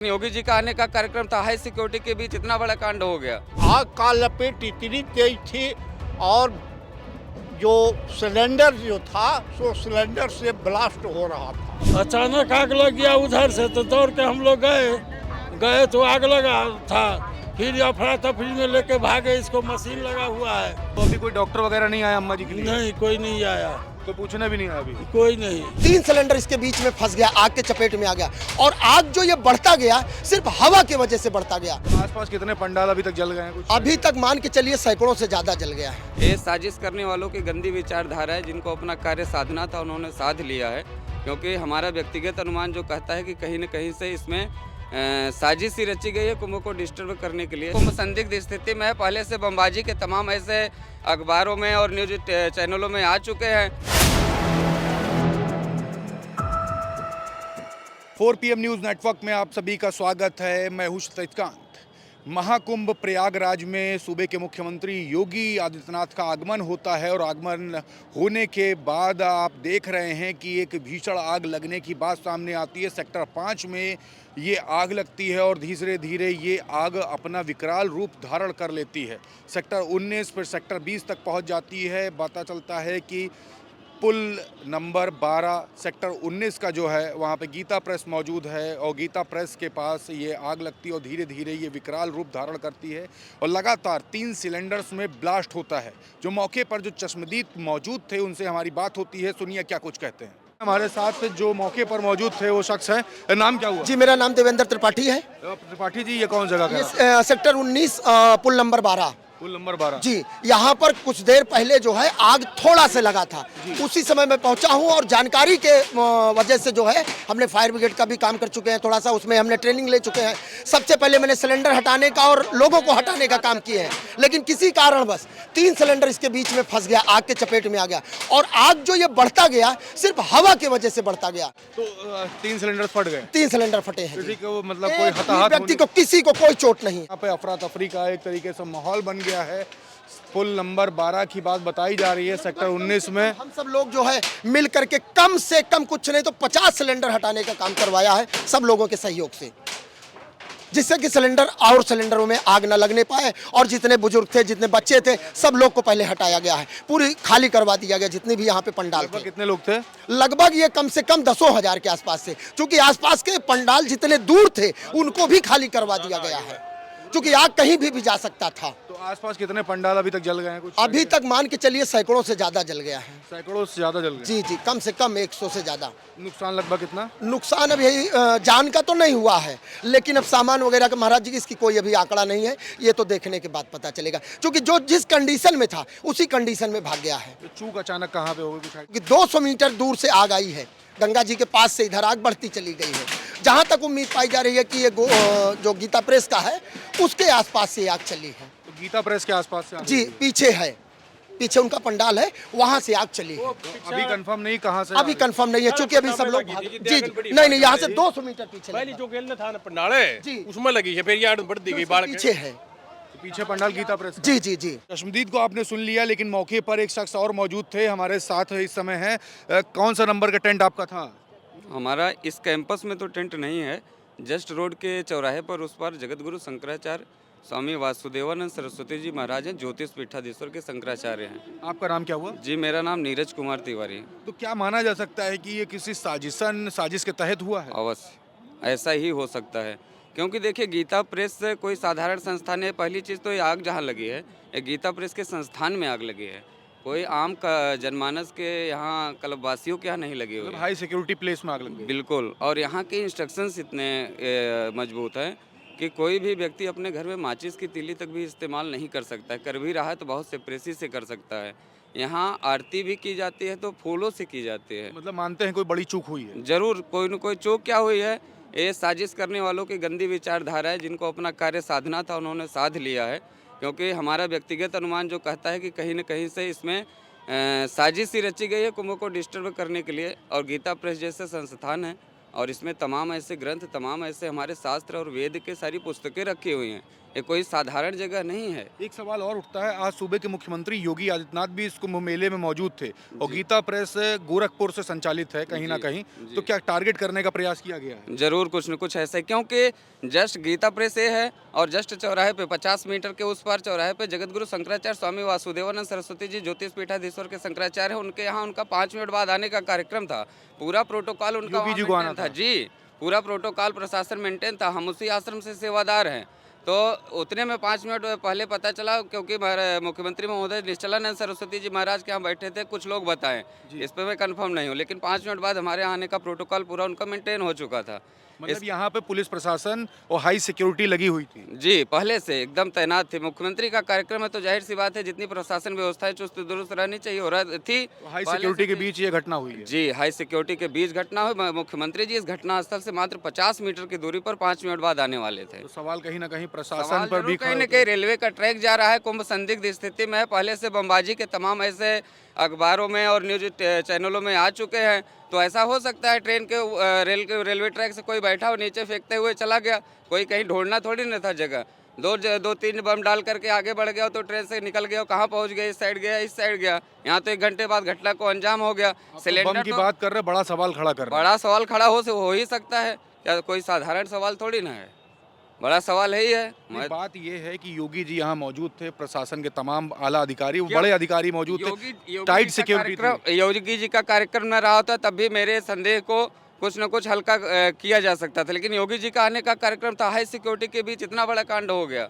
योगी जी का आने का कार्यक्रम था, हाई सिक्योरिटी के बीच इतना बड़ा कांड हो गया। आग का लपेट इतनी तेज थी और जो सिलेंडर जो था सो सिलेंडर से ब्लास्ट हो रहा था। अचानक आग लग गया उधर से, तो दौड़ के हम लोग गए तो आग लगा था। फिर अफरा तफरी में लेके भागे, इसको मशीन लगा हुआ है। तो अभी कोई डॉक्टर वगैरह नहीं आया अम्मा जी के लिए? नहीं, कोई नहीं आया, कोई पूछने भी नहीं आया अभी? कोई नहीं। 3 सिलेंडर इसके बीच में फंस गया, आग के चपेट में आ गया और आग जो ये बढ़ता गया सिर्फ हवा की वजह से बढ़ता गया। आसपास कितने पंडाल अभी तक जल गए हैं? कुछ अभी तक मान के चलिए सैकड़ों से ज्यादा जल गया है। ये साजिश करने वालों की गंदी विचारधारा है, जिनको अपना कार्य साधना था उन्होंने साध लिया है। क्योंकि हमारा व्यक्तिगत अनुमान जो कहता है कि कहीं न कहीं से इसमें साजिश ही रची गई है कुंभ को डिस्टर्ब करने के लिए। कुंभ संदिग्ध स्थिति में पहले से बमबाजी के तमाम ऐसे अखबारों में और न्यूज चैनलों में आ चुके हैं। 4 PM न्यूज़ नेटवर्क में आप सभी का स्वागत है। मैं हूं शशिकांत। महाकुंभ प्रयागराज में सूबे के मुख्यमंत्री योगी आदित्यनाथ का आगमन होता है और आगमन होने के बाद आप देख रहे हैं कि एक भीषण आग लगने की बात सामने आती है। सेक्टर 5 में ये आग लगती है और धीरे धीरे ये आग अपना विकराल रूप धारण कर लेती है। सेक्टर 19 फिर सेक्टर 20 तक पहुंच जाती है। पता चलता है कि पुल नंबर 12 सेक्टर 19 का जो है वहाँ पे गीता प्रेस मौजूद है और गीता प्रेस के पास ये आग लगती है और धीरे धीरे ये विकराल रूप धारण करती है और लगातार 3 सिलेंडर्स में ब्लास्ट होता है। जो मौके पर जो चश्मदीद मौजूद थे उनसे हमारी बात होती है, सुनिए क्या कुछ कहते हैं। हमारे साथ जो मौके पर मौजूद थे वो शख्स है, नाम क्या हुआ? जी, मेरा नाम देवेंद्र त्रिपाठी है। त्रिपाठी जी, ये कौन जगह का? ये सेक्टर 19 पुल नंबर 12। पुल नंबर 12 जी, यहाँ पर कुछ देर पहले जो है आग थोड़ा से लगा था, उसी समय मैं पहुँचा हूँ और जानकारी के वजह से जो है हमने फायर ब्रिगेड का भी काम कर चुके हैं, थोड़ा सा उसमें हमने ट्रेनिंग ले चुके हैं। सबसे पहले मैंने सिलेंडर हटाने का और लोगों को हटाने का काम किए हैं, लेकिन किसी कारणवश 3 सिलेंडर इसके बीच में फंस गया, आग के चपेट में आ गया और आग जो ये बढ़ता गया सिर्फ हवा की वजह से बढ़ता गया। तो 3 सिलेंडर फट गए? 3 सिलेंडर फटे हैं। किसी को मतलब कोई हताहत व्यक्ति को किसी को कोई चोट नहीं। यहाँ पे अफरा तफरी का एक तरीके से माहौल बन गया है। पुल नंबर 12 की बात बताई जा रही है सेक्टर 19 में। हम सब लोग जो है मिल करके कम से कम कुछ नहीं तो 50 सिलेंडर हटाने का काम करवाया है सब लोगों के सहयोग से, जिससे कि सिलेंडर और सिलेंडरों में आग न लगने पाए और जितने बुजुर्ग थे, जितने बच्चे थे, सब लोग को पहले हटाया गया है, पूरी खाली करवा दिया गया जितने भी यहाँ पे पंडाल थे। कितने लोग थे? लगभग ये कम से कम 10,000 के आसपास से, क्योंकि आसपास के पंडाल जितने दूर थे उनको भी खाली करवा दिया गया है, क्योंकि आग कहीं भी जा सकता था। तो आसपास कितने पंडाल अभी तक जल गए हैं? कुछ अभी तक मान के चलिए सैकड़ों से ज्यादा जल गया है। सैकड़ों से ज्यादा जल गए? जी जी, कम से कम 100 से ज्यादा। नुकसान लगभग कितना? नुकसान अभी जान का तो नहीं हुआ है, लेकिन अब सामान वगैरह का महाराज जी इसकी कोई अभी आंकड़ा नहीं है, ये तो देखने के बाद पता चलेगा, क्योंकि जो जिस कंडीशन में था उसी कंडीशन में भाग गया है। तो चूक अचानक कहाँ पे होगी? कुछ 200 मीटर दूर से आग आई है, गंगा जी के पास से इधर आग बढ़ती चली गई है। जहाँ तक उम्मीद पाई जा रही है कि ये जो गीता प्रेस का है उसके आसपास से आग चली है। तो गीता प्रेस के आसपास से? जी, पीछे है, पीछे उनका पंडाल है, वहाँ से आग चली है। तो अभी कंफर्म नहीं कहाँ से? अभी कंफर्म नहीं है, क्योंकि अभी सब लोग जी नहीं, यहाँ से 200 मीटर पीछे पहली जो गेल था ना पंडाल है जी, उसमें लगी है, फिर ये आड़ बढ़ दी गई बाढ़ पीछे है। पीछे पंडाल गीता प्रेस? जी जी जी। चश्मदीद को आपने सुन लिया, लेकिन मौके पर एक शख्स और मौजूद थे हमारे साथ इस समय है। कौन सा नंबर का टेंट आपका था? हमारा इस कैंपस में तो टेंट नहीं है, जस्ट रोड के चौराहे पर उस पर जगतगुरु शंकराचार्य स्वामी वासुदेवानंद सरस्वती जी महाराज हैं, ज्योतिष पीठाधीश्वर के शंकराचार्य हैं। आपका नाम क्या हुआ? जी, मेरा नाम नीरज कुमार तिवारी है। तो क्या माना जा सकता है कि ये किसी साजिश के तहत हुआ है? अवश्य ऐसा ही हो सकता है, क्योंकि देखिए गीता प्रेस कोई साधारण संस्थान है। पहली चीज़ तो ये आग जहाँ लगी है, ये गीता प्रेस के संस्थान में आग लगी है, कोई आम का जनमानस के यहाँ क्लबवासियों के यहाँ नहीं लगी हुई है। हाई सिक्योरिटी प्लेस में आग लग गई? बिल्कुल, और यहाँ के इंस्ट्रक्शंस इतने मजबूत हैं कि कोई भी व्यक्ति अपने घर में माचिस की तीली तक भी इस्तेमाल नहीं कर सकता है, कर भी रहा है तो बहुत सेप्रेसी से कर सकता है। यहाँ आरती भी की जाती है तो फूलों से की जाती है। मतलब मानते हैं कोई बड़ी चूक हुई है? जरूर कोई न कोई चूक क्या हुई है, ये साजिश करने वालों की गंदी विचारधारा है, जिनको अपना कार्य साधना था उन्होंने साध लिया है। क्योंकि हमारा व्यक्तिगत अनुमान जो कहता है कि कहीं न कहीं से इसमें साजिश ही रची गई है कुंभ को डिस्टर्ब करने के लिए। और गीता प्रेस जैसे संस्थान है और इसमें तमाम ऐसे ग्रंथ, तमाम ऐसे हमारे शास्त्र और वेद के सारी पुस्तकें रखी हुई हैं, ये कोई साधारण जगह नहीं है। एक सवाल और उठता है, आज सूबे के मुख्यमंत्री योगी आदित्यनाथ भी इस कुंभ मेले में मौजूद थे और गीता प्रेस गोरखपुर से संचालित है कहीं ना कहीं, तो क्या टारगेट करने का प्रयास किया गया है? जरूर कुछ न कुछ ऐसे, क्योंकि जस्ट गीता प्रेस ये है और जस्ट चौराहे पे 50 मीटर के उस पार चौराहे पे जगतगुरु शंकराचार्य स्वामी वासुदेवानंद सरस्वती जी ज्योतिष पीठाधीश्वर के शंकराचार्य है, उनके यहाँ उनका 5 मिनट बाद आने का कार्यक्रम था। पूरा प्रोटोकॉल उनका योगी जी को आना था जी, पूरा प्रोटोकॉल प्रशासन मेंटेन था। हम उसी आश्रम से सेवादार हैं, तो उतने में 5 मिनट पहले पता चला, क्योंकि मुख्यमंत्री महोदय निश्चलानंद सरस्वती जी महाराज के यहाँ बैठे थे, कुछ लोग बताएं, इस पे मैं कंफर्म नहीं हूँ, लेकिन 5 मिनट बाद हमारे आने का प्रोटोकॉल पूरा उनका मेंटेन हो चुका था। मतलब यहाँ पे पुलिस प्रशासन और हाई सिक्योरिटी लगी हुई थी? जी, पहले से एकदम तैनात थे। मुख्यमंत्री का कार्यक्रम है तो जाहिर सी बात है जितनी प्रशासन व्यवस्था चुस्त दुरुस्त रहनी चाहिए हो रहा थी। हाई सिक्योरिटी के बीच ये घटना हुई है? जी, हाई सिक्योरिटी के बीच घटना हुई। मुख्यमंत्री जी इस घटना स्थल से मात्र 50 मीटर की दूरी पर 5 मिनट बाद आने वाले थे। तो सवाल कहीं ना कहीं प्रशासन सवाल पर भी जरूर कहीं न कहीं रेलवे का ट्रैक जा रहा है, कुंभ संदिग्ध स्थिति में है। पहले से बमबाजी के तमाम ऐसे अखबारों में और न्यूज चैनलों में आ चुके हैं, तो ऐसा हो सकता है ट्रेन के रेलवे ट्रैक से कोई बैठा हो, नीचे फेंकते हुए चला गया, कोई कहीं ढूंढना थोड़ी न था जगह। दो तीन बम डाल करके आगे बढ़ गया तो ट्रेन से निकल गया, कहाँ पहुंच गया, इस साइड गया, इस साइड गया, यहाँ तो 1 घंटे बाद घटना को अंजाम हो गया। बम की बात कर रहे, बड़ा सवाल खड़ा कर रहे हैं। बड़ा सवाल खड़ा हो ही सकता है, क्या कोई साधारण सवाल थोड़ी ना है, बड़ा सवाल है ही है। बात ये है कि योगी जी यहाँ मौजूद थे, प्रशासन के तमाम आला अधिकारी, बड़े अधिकारी मौजूद थे, टाइट सिक्योरिटी थी। योगी जी का कार्यक्रम न रहा होता तब भी मेरे संदेह को कुछ न कुछ हल्का किया जा सकता था, लेकिन योगी जी का आने का कार्यक्रम था, हाई सिक्योरिटी के बीच इतना बड़ा कांड हो गया।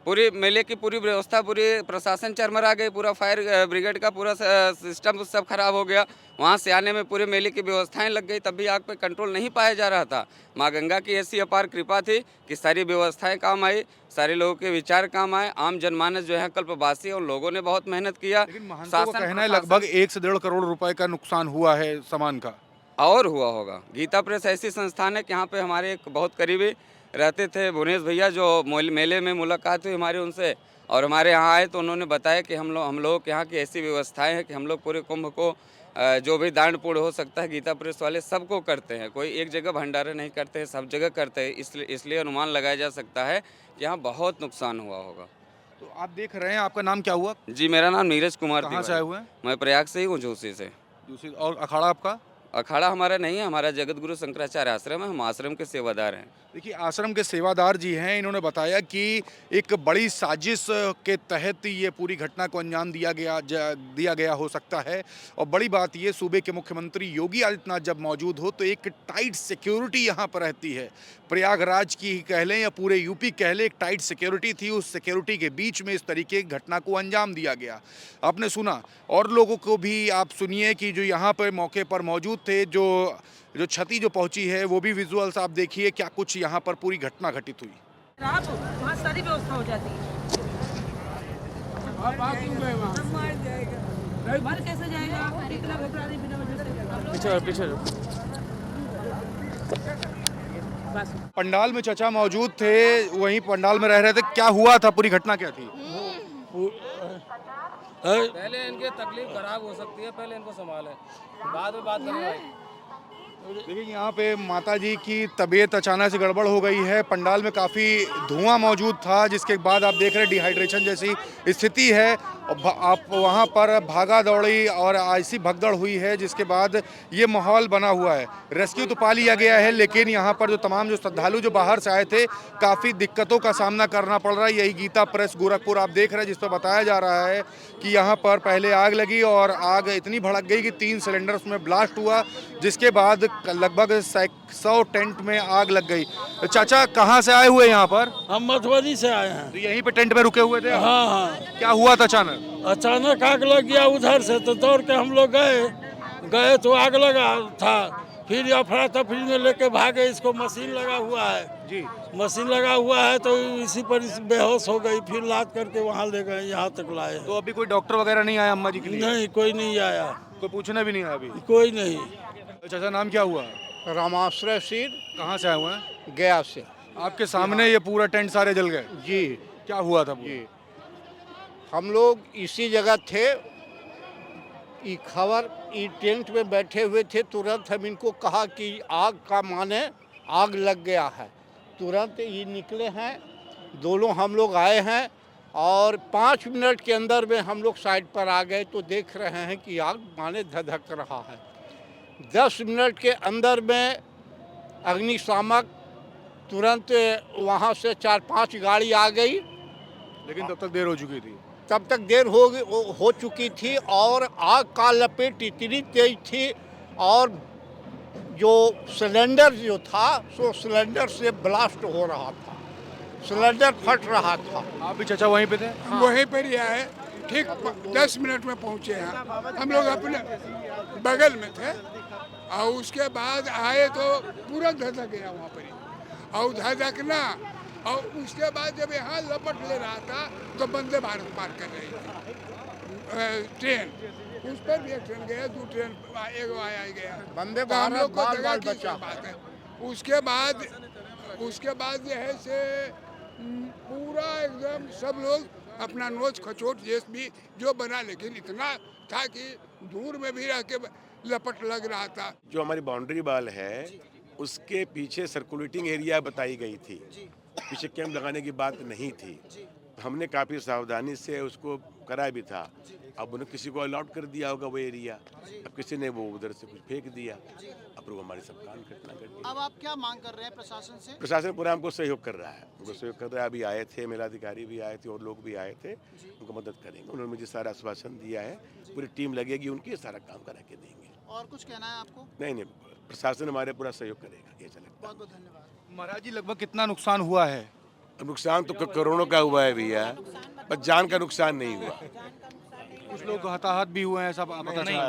पूरी मेले की पूरी व्यवस्था, पूरी प्रशासन चरमरा गई, पूरा फायर ब्रिगेड का पूरा सिस्टम सब खराब हो गया। वहाँ से आने में पूरे मेले की व्यवस्थाएं लग गई, तब भी आग पे कंट्रोल नहीं पाया जा रहा था। माँ गंगा की ऐसी अपार कृपा थी कि सारी व्यवस्थाएं काम आई, सारे लोगों के विचार काम आए, आम जनमानस जो है कल्पवासी और लोगों ने बहुत मेहनत किया। लेकिन महंतों का कहना है लगभग 1 से 1.5 करोड़ रुपए का नुकसान हुआ है सामान का। और हुआ होगा। गीता प्रेस ऐसी संस्थान है कि यहाँ पे हमारे एक बहुत करीबी रहते थे भुवनेश भैया, जो मेले में मुलाकात हुई हमारी उनसे, और हमारे यहाँ आए तो उन्होंने बताया कि हम लोगों के यहाँ की ऐसी व्यवस्थाएं हैं कि हम लोग पूरे कुंभ को जो भी दान पुण्य हो सकता है गीता प्रेस वाले सबको करते हैं, कोई एक जगह भंडारे नहीं करते हैं, सब जगह करते हैं। इसलिए अनुमान लगाया जा सकता है कि यहाँ बहुत नुकसान हुआ होगा। तो आप देख रहे हैं, आपका नाम क्या हुआ? जी, मेरा नाम नीरज कुमार। कहाँ से आए हुए हैं? मैं प्रयाग से ही हूँ, झूसी से। दूसरी, और अखाड़ा आपका? अखाड़ा हमारा नहीं है, हमारा जगतगुरु शंकराचार्य आश्रम है, हम आश्रम के सेवादार हैं। देखिए, आश्रम के सेवादार जी हैं, इन्होंने बताया कि एक बड़ी साजिश के तहत ये पूरी घटना को अंजाम दिया गया हो सकता है। और बड़ी बात ये, सूबे के मुख्यमंत्री योगी आदित्यनाथ जब मौजूद हो तो एक टाइट सिक्योरिटी यहाँ पर रहती है। प्रयागराज की कह लें या पूरे यूपी कह लें, एक टाइट सिक्योरिटी थी, उस सिक्योरिटी के बीच में इस तरीके की घटना को अंजाम दिया गया। आपने सुना, और लोगों को भी आप सुनिए कि जो यहाँ पर मौके पर मौजूद थे, जो क्षति जो पहुंची है वो भी विजुअल्स आप देखिए, क्या कुछ यहाँ पर पूरी घटना घटित हुई। वहाँ सारी व्यवस्था हो जाती है। मर कैसे जाएगा? पीछे पंडाल में चचा मौजूद थे, वहीं पंडाल में रह रहे थे, क्या हुआ था, पूरी घटना क्या थी? पहले इनके तकलीफ खराब हो सकती है, पहले इनको संभाले, बाद में बात करेंगे। देखिए, यहाँ पे माता जी की तबीयत अचानक से गड़बड़ हो गई है। पंडाल में काफ़ी धुआं मौजूद था, जिसके बाद आप देख रहे हैं डिहाइड्रेशन जैसी स्थिति है। आप वहाँ पर भागा दौड़ी और ऐसी भगदड़ हुई है, जिसके बाद ये माहौल बना हुआ है। रेस्क्यू तो पा लिया गया है, लेकिन यहाँ पर जो तमाम जो श्रद्धालु जो बाहर से आए थे, काफ़ी दिक्कतों का सामना करना पड़ रहा है। यही गीता प्रेस गोरखपुर आप देख रहे हैं, जिस पर बताया जा रहा है कि यहाँ पर पहले आग लगी और आग इतनी भड़क गई कि 3 सिलेंडर उसमें ब्लास्ट हुआ, जिसके बाद लगभग 100 टेंट में आग लग गई। चाचा, कहाँ से आए हुए यहाँ पर? हम मधुबनी से आए हैं। तो यहीं पे टेंट में रुके हुए थे? हाँ हाँ। क्या हुआ था अचानक? अचानक आग लग गया उधर से, तो दौड़ के हम लोग गए तो आग लगा था, फिर अफरा तफरी में लेके भागे। इसको मशीन लगा हुआ है जी, मशीन लगा हुआ है, तो इसी पर बेहोश हो गई, फिर लाद करके वहाँ ले गए, यहाँ तक लाए। तो अभी कोई डॉक्टर वगैरह नहीं आया अम्मा जी के लिए? नहीं, कोई नहीं आया, कोई पूछने भी नहीं आया अभी? कोई नहीं। चाचा, नाम क्या हुआ? रामाश्रय सिंह, कहाँ से आए हुए हैं? गया से। आपके सामने ये पूरा टेंट सारे जल गए? जी, क्या हुआ था? जी, हम लोग इसी जगह थे, ये खबर, ये टेंट में बैठे हुए थे। तुरंत हम इनको कहा कि आग का माने आग लग गया है। तुरंत ये निकले हैं, दोनों हम लोग आए हैं और 5 मिनट के अंदर में हम लोग साइड पर आ गए तो देख रहे हैं कि आग माने धधक रहा है। 10 मिनट के अंदर में अग्निशामक तुरंत वहाँ से 4-5 गाड़ी आ गई, लेकिन तब तक देर हो चुकी थी। तब तक देर हो चुकी थी और आग का लपेट इतनी तेज थी और जो सिलेंडर जो था सो सिलेंडर से ब्लास्ट हो रहा था, सिलेंडर फट रहा था। आप भी चाचा वहीं पे थे? वहीं पर ही आए, ठीक 10 मिनट में पहुंचे हैं। हम लोग अपने बगल में थे और उसके बाद आए तो पूरा धधक गया वहाँ पर ही, और धधकना और उसके बाद जब यहाँ लपट ले रहा था तो वंदे भारत पार कर रही थी ट्रेन, उस पर भी एक ट्रेन गया, 2 ट्रेन एक आया गया, वंदे तो हम लोग को भारत जगह बाल की बचा। बात है। उसके बाद जो है से पूरा एकदम सब लोग अपना नोच खचोट जैसे भी जो बना, लेकिन इतना था कि दूर में भी रह के लपट लग रहा था। जो हमारी बाउंड्री वाल है उसके पीछे सर्कुलेटिंग एरिया बताई गई थी, पीछे कैंप लगाने की बात नहीं थी। हमने काफ़ी सावधानी से उसको करा भी था। अब उन्हें किसी को अलॉट कर दिया होगा वो एरिया, अब किसी ने वो उधर से कुछ फेंक दिया, अब वो हमारी सब काम घटना घट गई। अब आप क्या मांग कर रहे हैं प्रशासन से? प्रशासन पूरा हमको सहयोग कर रहा है, हमको सहयोग कर रहा है। अभी आए थे, मेलाधिकारी भी आए थे और लोग भी आए थे, उनको मदद करेंगे। उन्होंने मुझे सारा आश्वासन दिया है, पूरी टीम लगेगी उनकी, सारा काम करा के देंगे। और कुछ कहना है आपको? नहीं, प्रशासन हमारे पूरा सहयोग करेगा, ये चलेगा। बहुत बहुत धन्यवाद। महाराज जी, लगभग कितना नुकसान हुआ है? नुकसान तो करोड़ों का हुआ है भैया, पर जान का नुकसान नहीं हुआ। कुछ लोग हताहत भी हुए हैं, सब पता चला?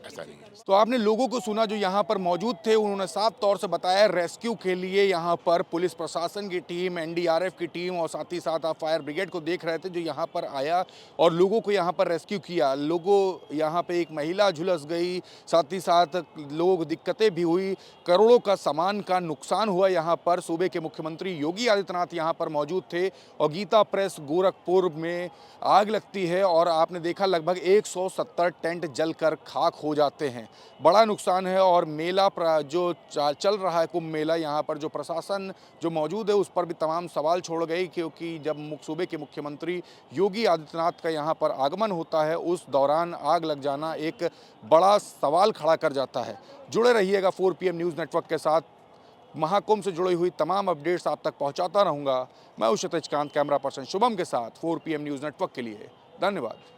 ऐसा नहीं। तो आपने लोगों को सुना जो यहाँ पर मौजूद थे, उन्होंने साफ तौर से बताया रेस्क्यू के लिए यहाँ पर पुलिस प्रशासन की टीम, एनडीआरएफ की टीम और साथ ही साथ आप फायर ब्रिगेड को देख रहे थे जो यहाँ पर आया और लोगों को यहाँ पर रेस्क्यू किया। लोगों यहाँ पे एक महिला झुलस गई, साथ ही साथ लोग दिक्कतें भी हुई, करोड़ों का सामान का नुकसान हुआ। यहाँ पर सूबे के मुख्यमंत्री योगी आदित्यनाथ यहाँ पर मौजूद थे और गीता प्रेस गोरखपुर में आग लगती है और आपने देखा लगभग 170 टेंट जलकर खाक हो जाते हैं। बड़ा नुकसान है और मेला जो चल रहा है कुंभ मेला, यहाँ पर जो प्रशासन जो मौजूद है उस पर भी तमाम सवाल छोड़ गई, क्योंकि जब सूबे के मुख्यमंत्री योगी आदित्यनाथ का यहाँ पर आगमन होता है उस दौरान आग लग जाना एक बड़ा सवाल खड़ा कर जाता है। जुड़े रहिएगा 4 PM न्यूज़ नेटवर्क के साथ। महाकुंभ से जुड़ी हुई तमाम अपडेट्स आप तक पहुँचाता रहूँगा। मैं हूं क्षितिज कांत, कैमरा पर्सन शुभम के साथ 4 PM न्यूज़ नेटवर्क के लिए धन्यवाद।